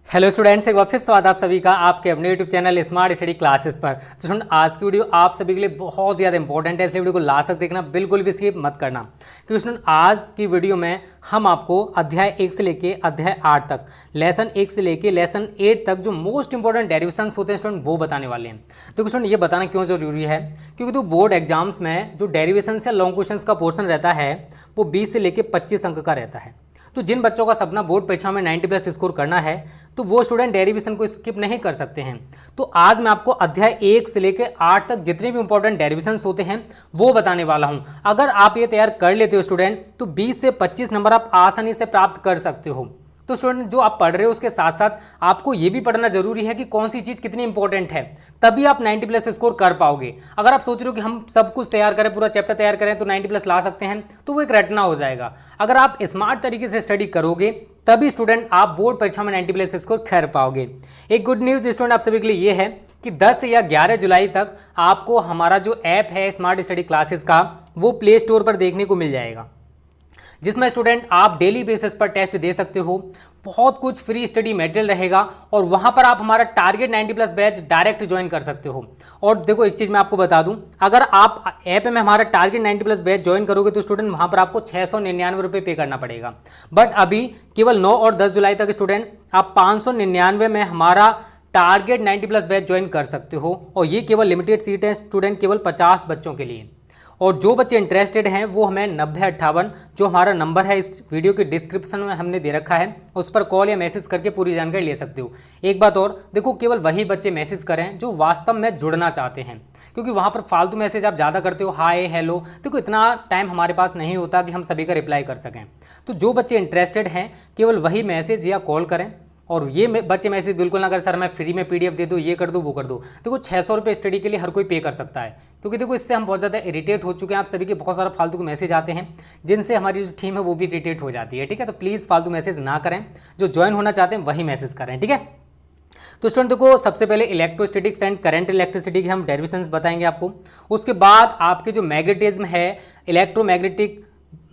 Hello students, एक बार फिर स्वागत आप सभी का आपके अपने YouTube channel smart study classes पर। तो स्टूडेंट, आज की वीडियो आप सभी के लिए बहुत ज़्यादा इंपॉर्टेंट है, इसलिए वीडियो को लास्ट तक देखना, बिल्कुल भी स्किप मत करना। क्योंकि स्टूडेंट, आज की वीडियो में हम आपको अध्याय 1 से लेके अध्याय 8 तक, लेसन 1 से लेके लेसन 8 तक जो मोस्ट इंपॉर्टेंट डेरिवेशंस होते हैं स्टूडेंट, वो बताने वाले हैं। तो स्टूडेंट, ये बताना क्यों जरूरी है? क्योंकि तो बोर्ड एग्जाम्स में जो डेरिवेशन या लॉन्ग क्वेश्चन का पोर्शन रहता है वो 20 से लेके 25 अंक का रहता है। तो जिन बच्चों का सपना बोर्ड परीक्षा में 90+ स्कोर करना है, तो वो स्टूडेंट डेरिवेशन को स्किप नहीं कर सकते हैं। तो आज मैं आपको अध्याय 1 से लेकर 8 तक जितने भी इंपॉर्टेंट डेरिवेशंस होते हैं वो बताने वाला हूं। अगर आप ये तैयार कर लेते हो स्टूडेंट, तो 20 से 25 नंबर आप आसानी से प्राप्त कर सकते हो। तो स्टूडेंट, जो आप पढ़ रहे हो उसके साथ साथ आपको ये भी पढ़ना जरूरी है कि कौन सी चीज़ कितनी इंपॉर्टेंट है, तभी आप 90+ स्कोर कर पाओगे। अगर आप सोच रहे हो कि हम सब कुछ तैयार करें, पूरा चैप्टर तैयार करें तो 90+ ला सकते हैं, तो वो एक रटना हो जाएगा। अगर आप स्मार्ट तरीके से स्टडी करोगे तभी स्टूडेंट आप बोर्ड परीक्षा में 90+ स्कोर कर पाओगे। एक गुड न्यूज़ स्टूडेंट आप सभी के लिए ये है कि 10 या 11 जुलाई तक आपको हमारा जो ऐप है स्मार्ट स्टडी क्लासेस का, वो प्ले स्टोर पर देखने को मिल जाएगा, जिसमें स्टूडेंट आप डेली बेसिस पर टेस्ट दे सकते हो। बहुत कुछ फ्री स्टडी मटेरियल रहेगा और वहां पर आप हमारा टारगेट 90+ बैच डायरेक्ट ज्वाइन कर सकते हो। और देखो, एक चीज़ मैं आपको बता दूं, अगर आप ऐप में हमारा टारगेट 90+ बैच ज्वाइन करोगे तो स्टूडेंट वहां पर आपको 699 रुपये पे करना पड़ेगा। बट अभी केवल 9 और 10 जुलाई तक स्टूडेंट आप 599 में हमारा टारगेट 90+ बैच ज्वाइन कर सकते हो। और ये केवल लिमिटेड सीट है स्टूडेंट, केवल 50 बच्चों के लिए। और जो बच्चे इंटरेस्टेड हैं वो हमें 9058 जो हमारा नंबर है इस वीडियो के डिस्क्रिप्शन में हमने दे रखा है, उस पर कॉल या मैसेज करके पूरी जानकारी ले सकते हो। एक बात और देखो, केवल वही बच्चे मैसेज करें जो वास्तव में जुड़ना चाहते हैं, क्योंकि वहाँ पर फालतू मैसेज आप ज़्यादा करते हो, हाय हेलो, देखो इतना टाइम हमारे पास नहीं होता कि हम सभी का रिप्लाई कर सकें। तो जो बच्चे इंटरेस्टेड हैं केवल वही मैसेज या कॉल करें। और ये बच्चे मैसेज बिल्कुल ना करें, सर मैं फ्री में PDF दे दूँ, ये कर दूँ, वो कर दूँ। देखो 600 रुपये स्टडी के लिए हर कोई पे कर सकता है, क्योंकि देखो इससे हम बहुत ज़्यादा इरिटेट हो चुके हैं। आप सभी के बहुत सारा फालतू के मैसेज आते हैं जिनसे हमारी जो टीम है वो भी इरिटेट हो जाती है। ठीक है, तो प्लीज़ फालतू मैसेज ना करें, जो ज्वाइन होना चाहते हैं वही मैसेज करें। ठीक है, तो स्टूडेंट देखो, सबसे पहले इलेक्ट्रोस्टैटिक्स एंड करंट इलेक्ट्रिसिटी के हम डेरिवेशंस बताएंगे आपको। उसके बाद आपके जो मैग्नेटिज्म है,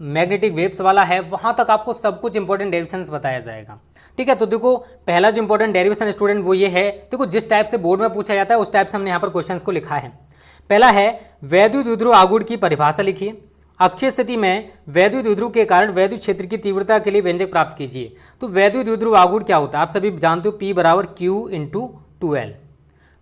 मैग्नेटिक वेव्स वाला है, वहां तक आपको सब कुछ इंपॉर्टेंट डेरिवेशंस बताया जाएगा। ठीक है, तो देखो पहला जो इंपॉर्टेंट डेरिवेशन स्टूडेंट वो ये है, देखो जिस टाइप से बोर्ड में पूछा जाता है उस टाइप से हमने यहाँ पर क्वेश्चंस को लिखा है। पहला है वैद्युत विध्रुव आघूर्ण की परिभाषा लिखिए। अक्षीय स्थिति में वैद्युत विध्रुव के कारण वैद्युत क्षेत्र की तीव्रता के लिए व्यंजक प्राप्त कीजिए। तो वैद्युत विध्रुव आघूर्ण क्या होता है? आप सभी जानते हो, P = Q/2L।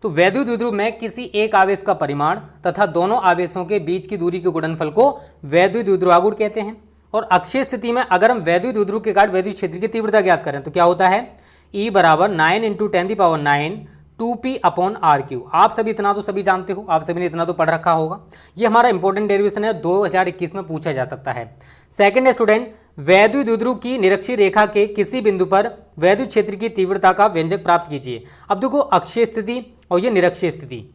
तो वैद्युत विध्रुव में किसी एक आवेश का परिमाण तथा दोनों आवेशों के बीच की दूरी के गुणनफल को वैद्युत विध्रुव आघूर्ण कहते हैं। और अक्षीय स्थिति में अगर हम वैद्युत विध्रुव के कारण वैद्युत क्षेत्र की तीव्रता ज्ञात करें तो क्या होता है? E = 9 × 10⁹ 2P/RQ। आप सभी इतना तो सभी जानते हो, आप सभी ने इतना तो पढ़ रखा होगा। ये हमारा इंपॉर्टेंट डेरिवेशन है, 2021 में पूछा जा सकता है। सेकंड है स्टूडेंट, वैद्युत विध्रुव की निरक्षीय रेखा के किसी बिंदु पर वैद्युत क्षेत्र की तीव्रता का व्यंजक प्राप्त कीजिए। अब देखो, अक्षीय स्थिति और ये निरक्षीय स्थिति,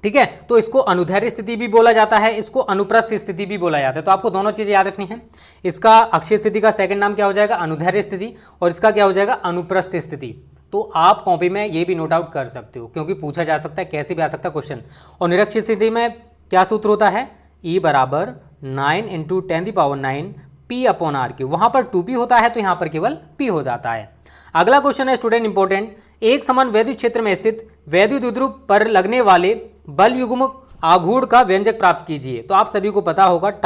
ठीक है, तो इसको अनुदैर्ध्य स्थिति भी बोला जाता है, इसको अनुप्रस्थ स्थिति भी बोला जाता है। तो आपको दोनों चीजें याद रखनी है। इसका अक्षीय स्थिति का सेकंड नाम क्या हो जाएगा? अनुदैर्ध्य स्थिति, और इसका क्या हो जाएगा? अनुप्रस्थ स्थिति। तो आप कॉपी में ये भी नोट आउट कर सकते हो, क्योंकि पूछा जा सकता है, कैसे भी आ सकता है क्वेश्चन। और निरक्षीय स्थिति में क्या सूत्र होता है? E = 9 × 10⁹ P/RQ। वहां पर 2P होता है तो यहां पर केवल P हो जाता है। अगला क्वेश्चन है स्टूडेंट इंपॉर्टेंट, एक समान वैद्युत क्षेत्र में स्थित वैद्युत विध्रुव पर लगने वाले बल युग्म आघूर्ण का व्यंजक प्राप्त कीजिए। तो आप सभी को पता होगा τ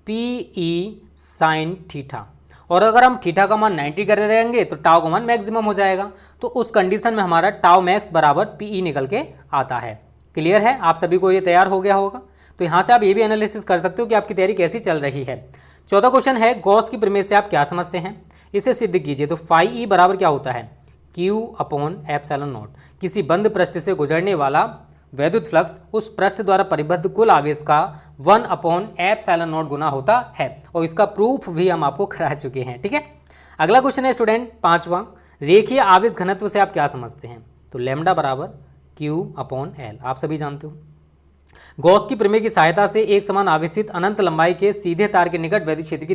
= Pe/sin⁡θ। और अगर हम थीटा का मान 90 कर देंगे तो टाउ का मान मैक्सिमम हो जाएगा। तो उस कंडीशन में हमारा τmax = Pe निकल के आता है। क्लियर है? आप सभी को ये तैयार हो गया होगा। तो यहाँ से आप ये भी एनालिसिस कर सकते हो कि आपकी तैयारी कैसी चल रही है। चौथा क्वेश्चन है, गॉस की प्रमेय से आप क्या समझते हैं? इसे सिद्ध कीजिए। तो φE बराबर क्या होता है? Q/ε0। किसी बंद पृष्ठ से गुजरने वाला वैद्युत फ्लक्स उस पृष्ठ द्वारा परिबद्ध कुल आवेश का 1/ε0 गुना होता है। और इसका प्रूफ भी हम आपको करा चुके हैं। ठीक है, अगला क्वेश्चन है स्टूडेंट पांचवा, रेखीय आवेश घनत्व से आप क्या समझते हैं? तो λ = Q/L। आप सभी जानते हो। गॉस की प्रमेय की सहायता से एक समान आवेशित अनंत लंबाई के सीधे तार के निकट वैद्युत क्षेत्र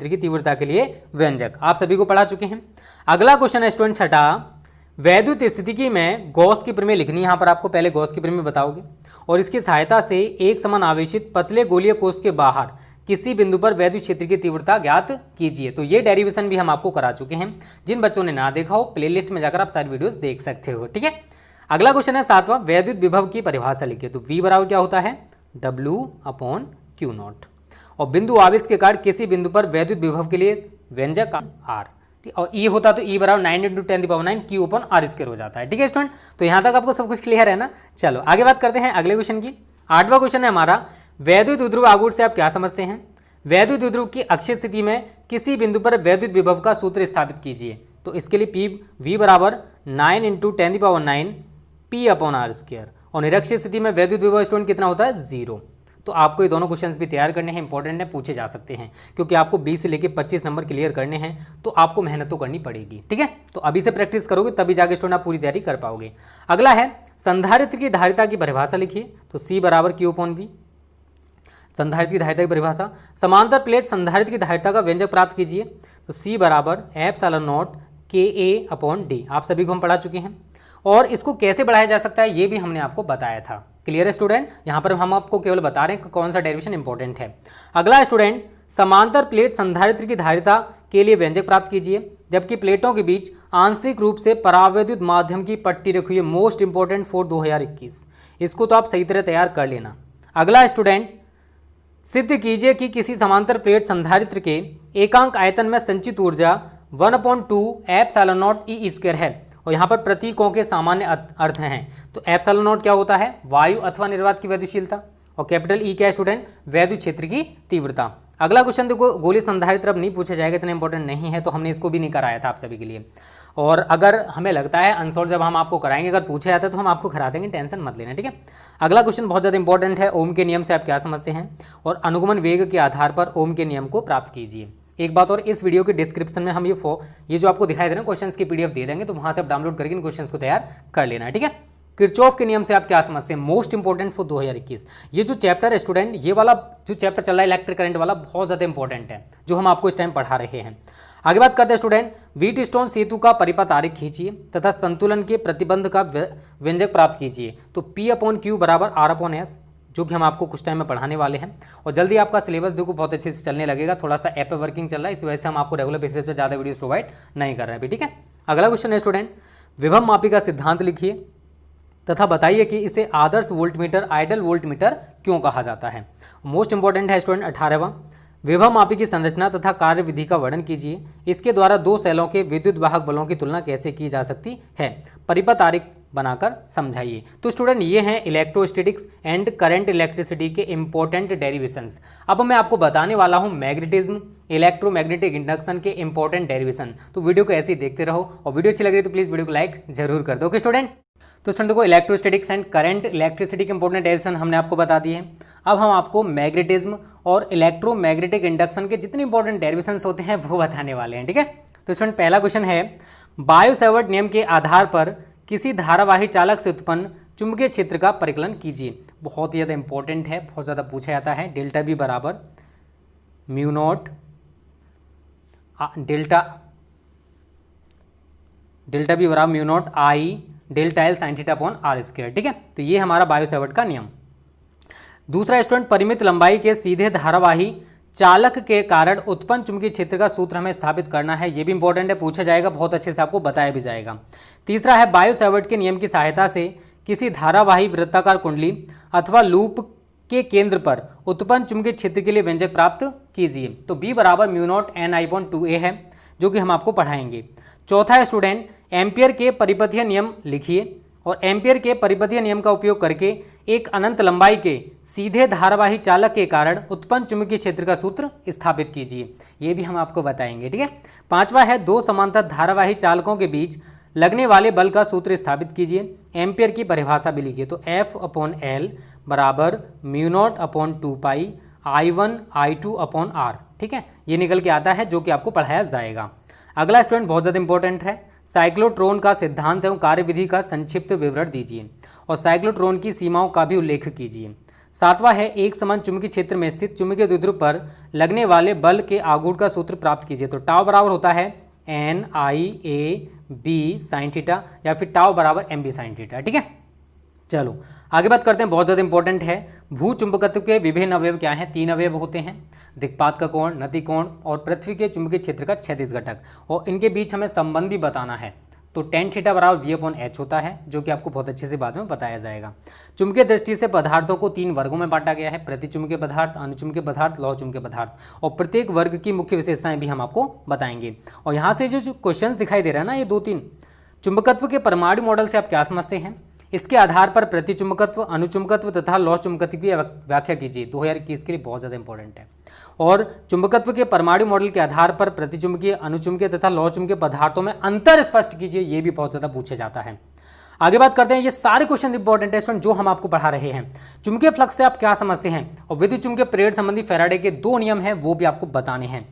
की तीव्रता के लिए व्यंजक आप सभी को पढ़ा चुके हैं। अगला क्वेश्चन है स्टूडेंट छठा, वैद्युत स्थितिकी में गॉस की प्रमेय लिखनी है। यहाँ पर आपको पहले गॉस की प्रमेय बताओगे और इसकी सहायता से एक समान आवेशित पतले गोलीय कोश के बाहर किसी बिंदु पर वैद्युत क्षेत्र की तीव्रता ज्ञात कीजिए। तो ये डेरिवेशन भी हम आपको करा चुके हैं। जिन बच्चों ने ना देखा हो प्लेलिस्ट में जाकर आप सारी वीडियोस देख सकते हो। ठीक है, अगला क्वेश्चन है 7वां, वैद्युत विभव की परिभाषा लिखिए। तो V बराबर क्या होता है, W/Q0। और बिंदु आवेश के कारण किसी बिंदु पर वैद्युत विभव के लिए व्यंजक R, और E होता तो E बराबर 9 × 10⁻⁹ Q/R² हो जाता है। ठीक है स्टूडेंट, तो यहाँ तक आपको सब कुछ क्लियर है ना। चलो आगे बात करते हैं अगले क्वेश्चन की। 8वां क्वेश्चन है हमारा, वैद्युत द्विध्रुव आघूर्ण से आप क्या समझते हैं। वैद्युत द्विध्रुव की अक्षीय स्थिति में किसी बिंदु पर वैद्युत विभव का सूत्र स्थापित कीजिए। तो इसके लिए V बराबर 9 × 10⁻⁹ P/R²। और निरक्षीय स्थिति में वैद्युत विभव स्टूडेंट कितना होता है, 0। तो आपको ये दोनों क्वेश्चंस भी तैयार करने हैं, इंपॉर्टेंट है, पूछे जा सकते हैं, क्योंकि आपको 20 से लेकर 25 नंबर क्लियर करने हैं, तो आपको मेहनत तो करनी पड़ेगी। ठीक है, तो अभी से प्रैक्टिस करोगे तभी जाके स्टूडेंट आप पूरी तैयारी कर पाओगे। अगला है संधारित्र की धारिता की परिभाषा लिखिए। तो C बराबर Q/V, संधारित्र की धारिता की परिभाषा। समांतर प्लेट संधारित्र की धारिता का व्यंजक प्राप्त कीजिए। तो C बराबर ε0 Ka/D, आप सभी को हम पढ़ा चुके हैं। और इसको कैसे बढ़ाया जा सकता है ये भी हमने आपको बताया था। क्लियर है स्टूडेंट, यहाँ पर हम आपको केवल बता रहे हैं कि कौन सा डेरिवेशन इंपॉर्टेंट है। अगला स्टूडेंट, समांतर प्लेट संधारित्र की धारिता के लिए व्यंजक प्राप्त कीजिए, जबकि प्लेटों के बीच आंशिक रूप से परावैद्युत माध्यम की पट्टी रखी हुई है। मोस्ट इंपॉर्टेंट फॉर 2021, इसको तो आप सही तरह तैयार कर लेना। अगला स्टूडेंट, सिद्ध कीजिए कि किसी समांतर प्लेट संधारित्र के एकांक आयतन में संचित ऊर्जा 1/2 ε0 E² है। और यहाँ पर प्रतीकों के सामान्य अर्थ हैं। तो ε0 क्या होता है, वायु अथवा निर्वात की वैद्युशीलता, और कैपिटल E क्या है स्टूडेंट, वैद्युत क्षेत्र की तीव्रता। अगला क्वेश्चन देखो, गोली संधारित्र अब नहीं पूछा जाएगा, इतना इंपॉर्टेंट नहीं है, तो हमने इसको भी नहीं कराया था आप सभी के लिए। और अगर हमें लगता है अनसोल्व जब हम आपको कराएंगे, अगर पूछा जाता है तो हम आपको करा देंगे, टेंशन मत लेना। ठीक है, अगला क्वेश्चन बहुत ज़्यादा इंपॉर्टेंट है, ओम के नियम से आप क्या समझते हैं, और अनुगमन वेग के आधार पर ओम के नियम को प्राप्त कीजिए। एक बात और, इस वीडियो के डिस्क्रिप्शन में हम ये जो आपको दिखाई दे रहे हैं क्वेश्चंस की PDF दे देंगे, तो वहां से आप डाउनलोड करके इन क्वेश्चंस को तैयार कर लेना है। ठीक है, किरचॉफ के नियम से आप क्या समझते हैं, मोस्ट इंपॉर्टेंट फॉर 2021। ये जो चैप्टर है स्टूडेंट, ये वाला जो चैप्टर चल रहा है इलेक्ट्रिक करंट वाला, बहुत ज़्यादा इंपॉर्टेंट है, जो हम आपको इस टाइम पढ़ा रहे हैं। आगे बात करते हैं स्टूडेंट, व्हीटस्टोन सेतु का परिपथ आरेख खींचिए तथा संतुलन के प्रतिबंध का व्यंजक प्राप्त कीजिए। तो P/Q बराबर R/S, जो कि हम आपको कुछ टाइम में पढ़ाने वाले हैं। और जल्दी आपका सिलेबस देखो बहुत अच्छे से चलने लगेगा, थोड़ा सा ऐप पे वर्किंग चल रहा है, इस वजह से हम आपको रेगुलर बेसिस पे ज़्यादा वीडियोस प्रोवाइड नहीं कर रहे हैं। ठीक है, अगला क्वेश्चन है स्टूडेंट, विभव मापी का सिद्धांत लिखिए तथा बताइए कि इसे आदर्श वोल्टमीटर आइडल वोल्टमीटर क्यों कहा जाता है। मोस्ट इंपॉर्टेंट है स्टूडेंट 18वां, विभव मापी की संरचना तथा कार्य विधि का वर्णन कीजिए। इसके द्वारा दो सेलों के विद्युत वाहक बलों की तुलना कैसे की जा सकती है, परिपथ आरेख बनाकर समझाइए। तो स्टूडेंट ये हैं इलेक्ट्रोस्टैटिक्स एंड करंट इलेक्ट्रिसिटी के इंपॉर्टेंट डेरिवेशंस। अब मैं आपको बताने वाला हूं मैग्नेटिज्म, इलेक्ट्रोमैग्नेटिक इंडक्शन के इंपॉर्टेंट डेरिवेशन। तो वीडियो को ऐसे ही देखते रहो, और वीडियो अच्छी लग रही है तो प्लीज़ वीडियो को लाइक जरूर कर दो। ओके स्टूडेंट, तो स्टूडेंट देखो इलेक्ट्रोस्टैटिक्स एंड करंट इलेक्ट्रिसिटी के इंपॉर्टेंट डेरिवेशन हमने आपको बता दिए। अब हम आपको मैग्नेटिज्म और इलेक्ट्रोमैग्नेटिक इंडक्शन के जितने इंपॉर्टेंट डेरिवेशंस होते हैं वो बताने वाले हैं। ठीक है, तो स्टूडेंट पहला क्वेश्चन है, बायो-सैवर्ट नियम के आधार पर किसी धारावाही चालक से उत्पन्न चुंबकीय क्षेत्र का परिकलन कीजिए। बहुत ही ज़्यादा इंपॉर्टेंट है, बहुत ज़्यादा पूछा जाता है। डेल्टा बी बराबर μ0 डेल्टा बी बराबर μ0 I delta L sin θ/r²। ठीक है, तो ये हमारा बायो-सैवर्ट का नियम। दूसरा स्टूडेंट, परिमित लंबाई के सीधे धारावाही चालक के कारण उत्पन्न चुंबकीय क्षेत्र का सूत्र हमें स्थापित करना है। ये भी इंपॉर्टेंट है, पूछा जाएगा, बहुत अच्छे से आपको बताया भी जाएगा। तीसरा है, बायो-सैवर्ट के नियम की सहायता से किसी धारावाही वृत्ताकार कुंडली अथवा लूप के केंद्र पर उत्पन्न चुंबकीय क्षेत्र के लिए व्यंजक प्राप्त कीजिए। तो B बराबर μ0 Ni/2a है, जो कि हम आपको पढ़ाएंगे। चौथा है स्टूडेंट, एम्पियर के परिपथीय नियम लिखिए, और एम्पियर के परिपथीय नियम का उपयोग करके एक अनंत लंबाई के सीधे धारावाही चालक के कारण उत्पन्न चुंबकीय क्षेत्र का सूत्र स्थापित कीजिए। ये भी हम आपको बताएंगे। ठीक है, पांचवा है, दो समांतर धारावाही चालकों के बीच लगने वाले बल का सूत्र स्थापित कीजिए। एम्पियर की परिभाषा भी लिखिए। तो F/L बराबर μ0/2π I1 I2/R। ठीक है, ये निकल के आता है, जो कि आपको पढ़ाया जाएगा। अगला स्टूडेंट बहुत ज़्यादा इंपॉर्टेंट है, साइक्लोट्रॉन का सिद्धांत एवं कार्यविधि का संक्षिप्त विवरण दीजिए, और साइक्लोट्रॉन की सीमाओं का भी उल्लेख कीजिए। सातवां है, एक समान चुंबकीय क्षेत्र में स्थित चुंबकीय द्विध्रुव पर लगने वाले बल के आघूर्ण का सूत्र प्राप्त कीजिए। तो टाउ बराबर होता है NIAB sin θ, या फिर टाउ बराबर MB sin θ। ठीक है, चलो आगे बात करते हैं, बहुत ज़्यादा इंपॉर्टेंट है। भू चुंबकत्व के विभिन्न अवयव क्या हैं? 3 अवयव होते हैं, दिक्पात का कोण, नति कोण और पृथ्वी के चुंबकीय क्षेत्र का क्षैतिज घटक, और इनके बीच हमें संबंध भी बताना है। तो tan थीटा बराबर V/H होता है, जो कि आपको बहुत अच्छे से बाद में बताया जाएगा। चुंबकीय दृष्टि से पदार्थों को 3 वर्गों में बांटा गया है, प्रतिचुंबकीय पदार्थ, अनुचुंबकीय पदार्थ, लौह चुंबकीय पदार्थ, और प्रत्येक वर्ग की मुख्य विशेषताएं भी हम आपको बताएंगे। और यहाँ से जो क्वेश्चंस दिखाई दे रहा है ना, ये 2-3 चुंबकत्व के परमाणु मॉडल से आप क्या समझते हैं, इसके आधार पर प्रतिचुंबकत्व, अनुचुंबकत्व तथा लौह चुंबकत्व की व्याख्या कीजिए। 2021 के लिए बहुत ज़्यादा इंपॉर्टेंट है। और चुंबकत्व के परमाणु मॉडल के आधार पर प्रतिचुंबकीय, अनुचुंबकीय तथा लौह चुंबकीय पदार्थों में अंतर स्पष्ट कीजिए, ये भी बहुत ज़्यादा पूछा जाता है। आगे बात करते हैं, ये सारे क्वेश्चन इंपॉर्टेंट है स्टूडेंट जो हम आपको पढ़ा रहे हैं। चुंबकीय फ्लक्स से आप क्या समझते हैं, और विद्युत चुंबकीय प्रेरण संबंधी फैराडे के 2 नियम हैं, वो भी आपको बताने हैं।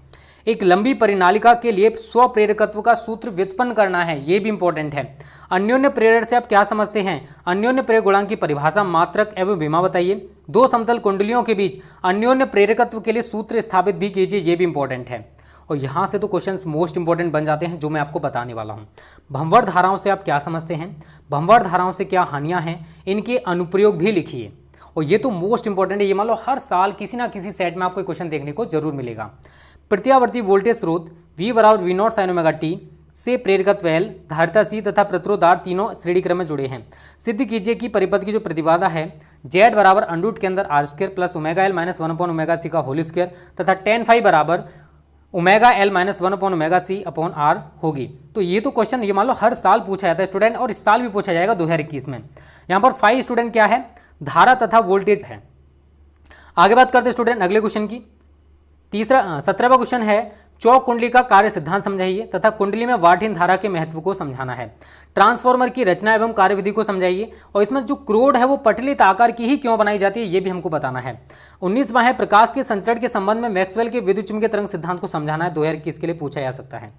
एक लंबी परिनालिका के लिए स्वप्रेरकत्व का सूत्र व्युत्पन्न करना है, ये भी इंपॉर्टेंट है। अन्योन्य प्रेरण से आप क्या समझते हैं, अन्योन्य प्रेरक गुणांक की परिभाषा, मात्रक एवं विमा बताइए। 2 समतल कुंडलियों के बीच अन्योन्य प्रेरकत्व के लिए सूत्र स्थापित भी कीजिए, ये भी इंपॉर्टेंट है। और यहाँ से तो क्वेश्चंस मोस्ट इंपॉर्टेंट बन जाते हैं जो मैं आपको बताने वाला हूँ। भंवर धाराओं से आप क्या समझते हैं, भंवर धाराओं से क्या हानियाँ हैं, इनके अनुप्रयोग भी लिखिए। और ये तो मोस्ट इंपॉर्टेंट है, ये मान लो हर साल किसी ना किसी सेट में आपको क्वेश्चन देखने को जरूर मिलेगा। प्रत्यावर्ती वोल्टेज स्रोत V बराबर V0 sin ओमेगा t से प्रेरकत्व L, धारिता C तथा प्रतिरोध R तीनों श्रेणी क्रम में जुड़े हैं। सिद्ध कीजिए कि परिपथ की जो प्रतिबाधा है Z बराबर अंडरूट के अंदर R² plus omega L minus 1/ओमेगा C का होल स्क्वायर तथा tan फाई बराबर ओमेगा L माइनस 1/ओमेगा C अपॉन R होगी। तो ये तो क्वेश्चन ये मान लो हर साल पूछा जाता है स्टूडेंट, और इस साल भी पूछा जाएगा 2021 में। यहाँ पर फाई स्टूडेंट क्या है, धारा तथा वोल्टेज है। आगे बात करते हैं स्टूडेंट अगले क्वेश्चन की। 17वां क्वेश्चन है, चौक कुंडली का कार्य सिद्धांत समझाइए तथा कुंडली में वाटहीन धारा के महत्व को समझाना है। ट्रांसफॉर्मर की रचना एवं कार्यविधि को समझाइए, और इसमें जो क्रोड है वो पटलित आकार की ही क्यों बनाई जाती है, ये भी हमको बताना है। 19वां है, प्रकाश के संचरण के संबंध में मैक्सवेल के विद्युत चुंबकीय तरंग सिद्धांत को समझाना है। 2021 के लिए पूछा जा सकता है।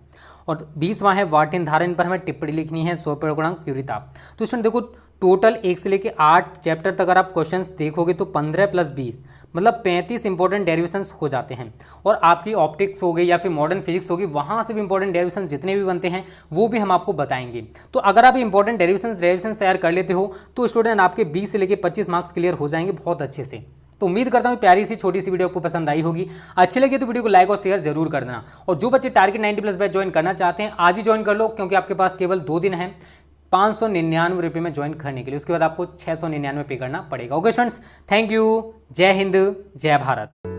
और 20वां है, वाटहीन धारा, इन पर हमें टिप्पणी लिखनी है, स्वप्रेरक गुणांक, तीव्रता। तो इसमें देखो टोटल 1 से लेकर 8 चैप्टर तक अगर आप क्वेश्चंस देखोगे तो 15 + 20 मतलब 35 इंपॉर्टेंट डेरिवेशंस हो जाते हैं। और आपकी ऑप्टिक्स हो गई या फिर मॉडर्न फिजिक्स होगी, वहाँ से भी इंपॉर्टेंट डेरिवेशंस जितने भी बनते हैं वो भी हम आपको बताएंगे। तो अगर आप इंपॉर्टेंट डेरिवेशंस तैयार कर लेते हो तो स्टूडेंट आपके 20 से लेकर 25 मार्क्स क्लियर हो जाएंगे बहुत अच्छे से। तो उम्मीद करता हूँ प्यारी सी छोटी सी वीडियो आपको पसंद आई होगी। अच्छी लगी तो वीडियो को लाइक और शेयर जरूर कर देना। और जो बच्चे टारगेट 90+ बैच ज्वाइन करना चाहते हैं आज ही ज्वाइन कर लो, क्योंकि आपके पास केवल 2 दिन है 599 रुपये में ज्वाइन करने के लिए। उसके बाद आपको 699 पे करना पड़ेगा। Okay students, thank you. जय हिंद, जय भारत।